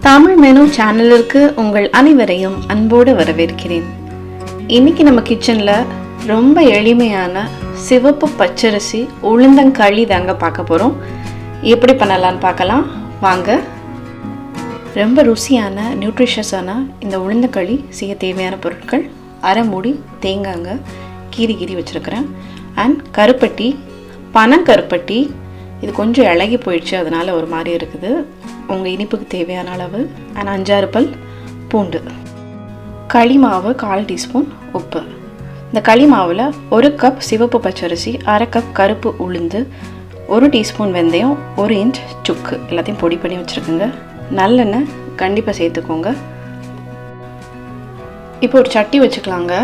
Tamil menu சேனலுக்கு உங்கள் அனைவரையும் அன்போடு வரவேற்கிறேன். இன்னைக்கு நம்ம கிச்சனில் ரொம்ப எளிமையான சிவப்பு பச்சரிசி உளுந்தங்களி தாங்க பார்க்க போகிறோம். எப்படி பண்ணலான்னு பார்க்கலாம் வாங்க. ரொம்ப ருசியான நியூட்ரிஷியஸான இந்த உளுந்தங்களி செய்ய தேவையான பொருட்கள்: அரை மூடி தேங்காய்ங்க கீரி வச்சுருக்கிறேன், அண்ட் கருப்பட்டி, பனங்கருப்பட்டி. இது கொஞ்சம் இலகி போயிடுச்சு, அதனால் ஒரு மாதிரி இருக்குது. உங்கள் இனிப்புக்கு தேவையான அளவு, அண்ட் 5-6 பல் பூண்டு, களி மாவு 1/4 டீஸ்பூன், உப்பு. இந்த களி மாவில் 1 கப் சிவப்பு பச்சரிசி, அரை கப் கருப்பு உளுந்து, 1 டீஸ்பூன் வெந்தயம், 1 இன்ச் சுக்கு எல்லாத்தையும் பொடி பண்ணி வச்சுருக்குங்க. நல்லெண்ணெய் கண்டிப்பாக சேர்த்துக்கோங்க. இப்போ ஒரு சட்டி வச்சுக்கலாங்க.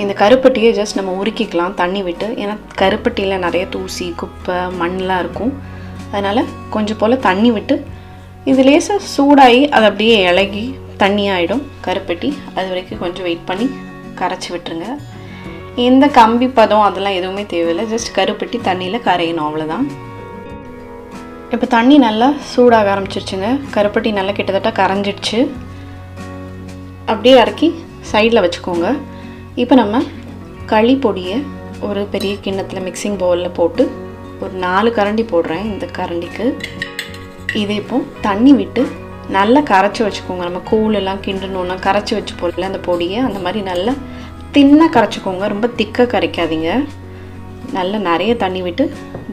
இந்த கருப்பட்டியை ஜஸ்ட் நம்ம உருக்கிக்கலாம் தண்ணி விட்டு. ஏன்னா கருப்பட்டியில் நிறைய தூசி, குப்பை, மண்ணெலாம் இருக்கும். அதனால் கொஞ்சம் போல் தண்ணி விட்டு இது லேசாக சூடாகி அது அப்படியே இலகி தண்ணி ஆகிடும் கருப்பட்டி. அது வரைக்கும் கொஞ்சம் வெயிட் பண்ணி கரைச்சி விட்டுருங்க. எந்த கம்பி பதம் அதெல்லாம் எதுவுமே தேவையில்லை, ஜஸ்ட் கருப்பட்டி தண்ணியில் கரையணும், அவ்வளோதான். இப்போ தண்ணி நல்லா சூடாக ஆரம்பிச்சிருச்சுங்க. கருப்பட்டி நல்லா கிட்டத்தட்ட கரைஞ்சிடுச்சு. அப்படியே இறக்கி சைடில் வச்சுக்கோங்க. இப்போ நம்ம களி பொடியை ஒரு பெரிய கிண்ணத்தில் மிக்சிங் பவுலில் போட்டு ஒரு 4 கரண்டி போடுறேன். இந்த கரண்டிக்கு இதை இப்போ தண்ணி விட்டு நல்லா கரைச்சி வச்சுக்கோங்க. நம்ம கூழெல்லாம் கிண்டணுன்னா கரைச்சி வச்சு போடல அந்த பொடியை, அந்த மாதிரி நல்லா தின்னாக கரைச்சிக்கோங்க. ரொம்ப திக்காக கரைக்காதீங்க. நல்லா நிறைய தண்ணி விட்டு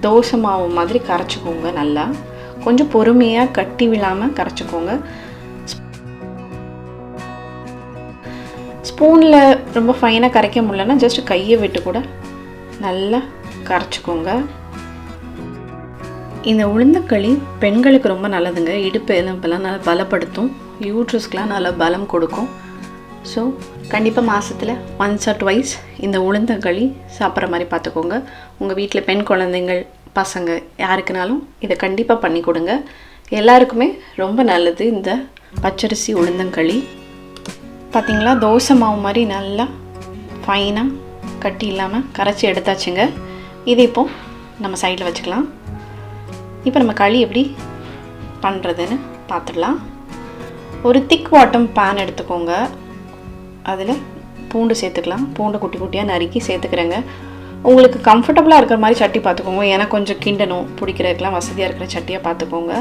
தோசை மாவு மாதிரி கரைச்சிக்கோங்க. நல்லா கொஞ்சம் பொறுமையாக கட்டி விழாமல் கரைச்சிக்கோங்க. ஸ்பூனில் ரொம்ப ஃபைனாக கரைக்க முடியலன்னா ஜஸ்ட் கையை விட்டு கூட நல்லா கரைச்சிக்கோங்க. இந்த உளுந்தங்களி பெண்களுக்கு ரொம்ப நல்லதுங்க. இடுப்பு எலும்பெல்லாம் நல்லா பலப்படுத்தும், யூட்ரஸ்க்கெலாம் நல்லா பலம் கொடுக்கும். ஸோ கண்டிப்பாக மாதத்தில் 1 or 2 இந்த உளுந்தங்களி சாப்பிட்ற மாதிரி பார்த்துக்கோங்க. உங்கள் வீட்டில் பெண் குழந்தைங்கள், பசங்க யாருக்குனாலும் இதை கண்டிப்பாக பண்ணி கொடுங்க. எல்லாருக்குமே ரொம்ப நல்லது இந்த பச்சரிசி உளுந்தங்களி. பார்த்திங்களா, தோசை மாவு மாதிரி நல்லா ஃபைனாக கட்டி இல்லாமல் கரைச்சி எடுத்தாச்சுங்க. இது இப்போ நம்ம சைடில் வச்சுக்கலாம். இப்போ நம்ம களி எப்படி பண்ணுறதுன்னு பார்த்துடலாம். ஒரு திக் பாட்டம் பேன் எடுத்துக்கோங்க. அதில் பூண்டு சேர்த்துக்கலாம். பூண்டு குட்டி குட்டியாக நறுக்கி சேர்த்துக்கிறேங்க. உங்களுக்கு கம்ஃபர்டபுளாக இருக்கிற மாதிரி சட்டி பார்த்துக்கோங்க. ஏன்னா கொஞ்சம் கிண்டணும், பிடிக்கிறதுக்கெலாம் வசதியாக இருக்கிற சட்டியாக பார்த்துக்கோங்க.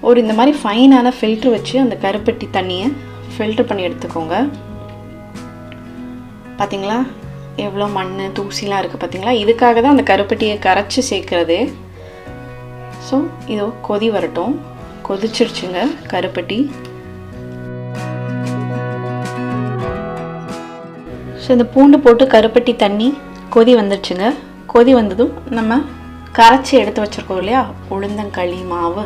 ஒரு இந்த மாதிரி ஃபைனான ஃபில்ட்ரு வச்சு அந்த கருப்பட்டி தண்ணியை ஃபில்ட்ரு பண்ணி எடுத்துக்கோங்க. பார்த்திங்களா எவ்வளோ மண் தூசிலாம் இருக்குது பார்த்திங்களா. இதுக்காக தான் அந்த கருப்பட்டியை கரைச்சி சேர்க்குறது. ஸோ இதோ கொதி வரட்டும். கொதிச்சிருச்சுங்க கருப்பட்டி. ஸோ இந்த பூண்டு போட்டு கருப்பட்டி தண்ணி கொதி வந்துடுச்சுங்க. கொதி வந்ததும் நம்ம கரைச்சி எடுத்து வச்சுருக்கோம் இல்லையா உளுந்தங்களி மாவு,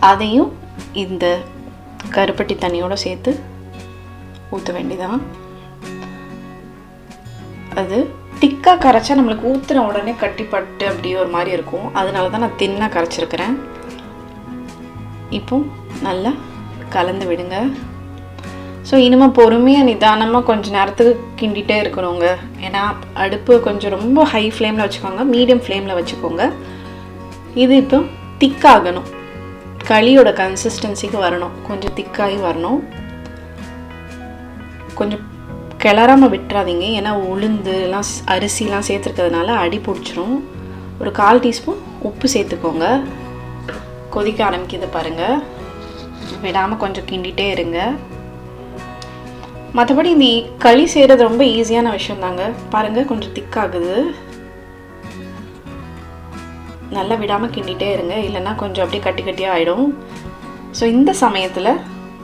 அதையும் இந்த கருப்பட்டி தண்ணியோடு சேர்த்து ஊற்ற வேண்டியதான். அது திக்காக கரைச்சா நம்மளுக்கு ஊற்றுன உடனே கட்டிப்பட்டு அப்படியே ஒரு மாதிரி இருக்கும். அதனால தான் நான் தின்னாக கரைச்சிருக்கிறேன். இப்போ நல்லா கலந்து விடுங்க. ஸோ இனிமேல் பொறுமையாக நிதானமாக கொஞ்சம் நேரத்துக்கு கிண்டிகிட்டே இருக்கணுங்க. ஏன்னா அடுப்பு கொஞ்சம் ரொம்ப ஹை ஃப்ளேமில் வச்சுக்கோங்க, மீடியம் ஃப்ளேமில் வச்சுக்கோங்க. இது இப்போ திக்காகணும், களியோட கன்சிஸ்டன்சிக்கு வரணும், கொஞ்சம் திக்காகி வரணும். கொஞ்சம் கிளறாமல் விட்டுறாதீங்க, ஏன்னா உளுந்துலாம் அரிசிலாம் சேர்த்துருக்கிறதுனால அடி பிடிச்சிரும். ஒரு 1/4 டீஸ்பூன் உப்பு சேர்த்துக்கோங்க. கொதிக்க ஆரம்பிக்கிது பாருங்கள், விடாமல் கொஞ்சம் கிண்டிகிட்டே இருங்க. மற்றபடி இந்த களி செய்கிறது ரொம்ப ஈஸியான விஷயம் தாங்க. பாருங்கள் கொஞ்சம் திக்காகுது. நல்லா விடாமல் கிண்டிகிட்டே இருங்க, இல்லைன்னா கொஞ்சம் அப்படியே கட்டி கட்டியாக ஆகிடும். ஸோ இந்த சமயத்தில்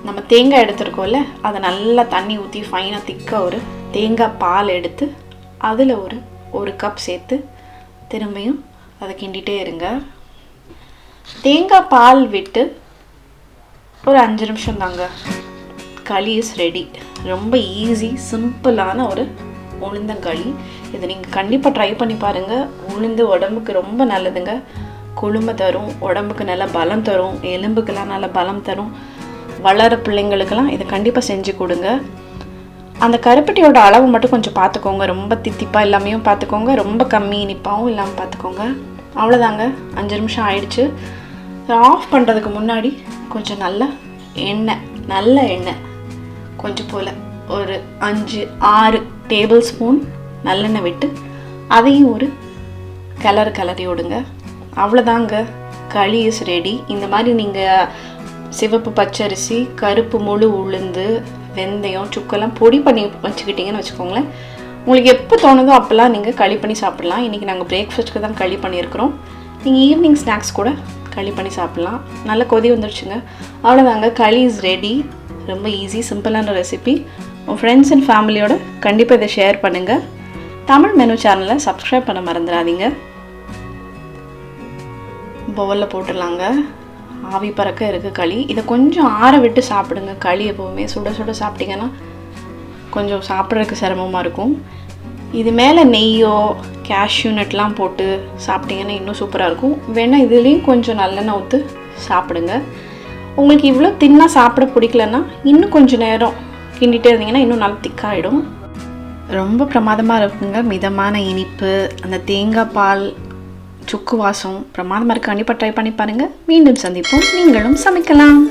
நம்ம தேங்காய் எடுத்துருக்கோம்ல, அதை நல்லா தண்ணி ஊற்றி ஃபைனாக திக்காக ஒரு தேங்காய் பால் எடுத்து அதில் ஒரு கப் சேர்த்து திரும்பியும் அதை கிண்டிகிட்டே இருங்க. தேங்காய் பால் விட்டு ஒரு 5 நிமிஷம் தாங்க, களி இஸ் ரெடி. ரொம்ப ஈஸி சிம்பிளான ஒரு உளுந்தங்களி. இதை நீங்கள் கண்டிப்பாக ட்ரை பண்ணி பாருங்கள். உளுந்து உடம்புக்கு ரொம்ப நல்லதுங்க. குளுமை தரும், உடம்புக்கு நல்ல பலம் தரும், எலும்புக்கெல்லாம் நல்ல பலம் தரும். வளர பிள்ளைங்களுக்கெல்லாம் இதை கண்டிப்பாக செஞ்சு கொடுங்க. அந்த கருப்பட்டியோட அளவு மட்டும் கொஞ்சம் பார்த்துக்கோங்க. ரொம்ப தித்திப்பாக எல்லாமே பார்த்துக்கோங்க, ரொம்ப கம்மி இனிப்பாகவும் இல்லாமல் பார்த்துக்கோங்க. அவ்வளோதாங்க, 5 நிமிஷம் ஆயிடுச்சு. ஆஃப் பண்ணுறதுக்கு முன்னாடி கொஞ்சம் நல்லா எண்ணெய், நல்ல எண்ணெய் கொஞ்சம் போல் ஒரு 5-6 டேபிள் ஸ்பூன் நல்லெண்ணெய் விட்டு அதையும் ஒரு கிளறி விடுங்க. அவ்வளோதாங்க, களி இஸ் ரெடி. இந்த மாதிரி நீங்கள் சிவப்பு பச்சரிசி, கருப்பு முழு உளுந்து, வெந்தயம், சுக்கெல்லாம் பொடி பண்ணி வச்சுக்கிட்டிங்கன்னு வச்சுக்கோங்களேன், உங்களுக்கு எப்போ தோணுதோ அப்போல்லாம் நீங்கள் களி பண்ணி சாப்பிட்லாம். இன்றைக்கி நாங்கள் பிரேக்ஃபாஸ்ட்டுக்கு தான் களி பண்ணியிருக்கிறோம். நீங்கள் ஈவினிங் ஸ்நாக்ஸ் கூட களி பண்ணி சாப்பிட்லாம். நல்ல கொதி வந்துடுச்சுங்க. அவ்வளோதாங்க, களி இஸ் ரெடி. ரொம்ப ஈஸி, சிம்பிளான ரெசிபி. உங்கள் ஃப்ரெண்ட்ஸ் அண்ட் ஃபேமிலியோட கண்டிப்பாக இதை ஷேர் பண்ணுங்கள். தமிழ் மெனு சேனலை சப்ஸ்கிரைப் பண்ண மறந்துடாதீங்க. பவுலில் போட்டுடலாங்க. ஆவி பறக்க இருக்குது களி. இதை கொஞ்சம் ஆற விட்டு சாப்பிடுங்க. களி எப்போவுமே சுட சுட சாப்பிட்டிங்கன்னா கொஞ்சம் சாப்பிட்றதுக்கு சிரமமாக இருக்கும். இது மேலே நெய்யோ கேஷ்யூ நட்லாம் போட்டு சாப்பிட்டிங்கன்னா இன்னும் சூப்பராக இருக்கும். வேணால் இதுலேயும் கொஞ்சம் நல்லெண்ணெய் ஊற்றி சாப்பிடுங்க. உங்களுக்கு இவ்வளோ தின்னாக சாப்பிட பிடிக்கலன்னா இன்னும் கொஞ்சம் நேரம் கிண்டிகிட்டே இருந்தீங்கன்னா இன்னும் நல்லா திக்காகிடும். ரொம்ப பிரமாதமாக இருக்குங்க. மிதமான இனிப்பு, அந்த தேங்காய் பால், சுக்கு வாசம் பிரமாதமாக இருக்குது. கண்டிப்பாக ட்ரை பண்ணி பாருங்கள். மீண்டும் சந்திப்போம். நீங்களும் சமைக்கலாம்.